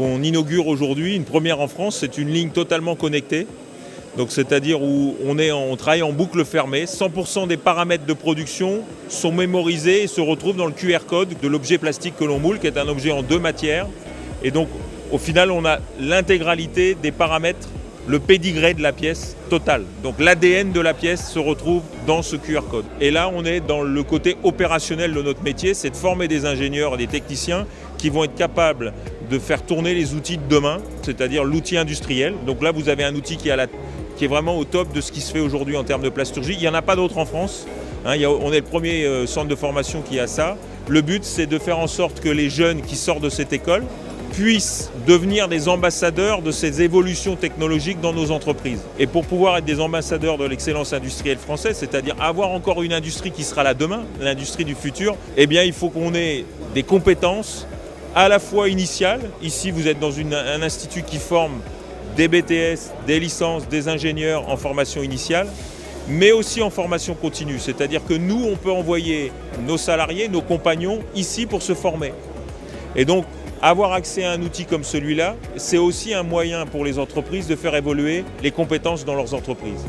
qu'on inaugure aujourd'hui, une première en France, c'est une ligne totalement connectée. Donc c'est-à-dire où on travaille en boucle fermée, 100% des paramètres de production sont mémorisés et se retrouvent dans le QR code de l'objet plastique que l'on moule, qui est un objet en 2 matières. Et donc au final on a l'intégralité des paramètres, le pédigré de la pièce totale. Donc l'ADN de la pièce se retrouve dans ce QR code. Et là on est dans le côté opérationnel de notre métier, c'est de former des ingénieurs et des techniciens qui vont être capables de faire tourner les outils de demain, c'est-à-dire l'outil industriel. Donc là vous avez un outil qui est vraiment au top de ce qui se fait aujourd'hui en termes de plasturgie. Il n'y en a pas d'autres en France. On est le premier centre de formation qui a ça. Le but, c'est de faire en sorte que les jeunes qui sortent de cette école puissent devenir des ambassadeurs de ces évolutions technologiques dans nos entreprises. Et pour pouvoir être des ambassadeurs de l'excellence industrielle française, c'est-à-dire avoir encore une industrie qui sera là demain, l'industrie du futur, eh bien, il faut qu'on ait des compétences à la fois initiales. Ici, vous êtes dans un institut qui forme des BTS, des licences, des ingénieurs en formation initiale, mais aussi en formation continue. C'est-à-dire que nous, on peut envoyer nos salariés, nos compagnons ici pour se former. Et donc, avoir accès à un outil comme celui-là, c'est aussi un moyen pour les entreprises de faire évoluer les compétences dans leurs entreprises.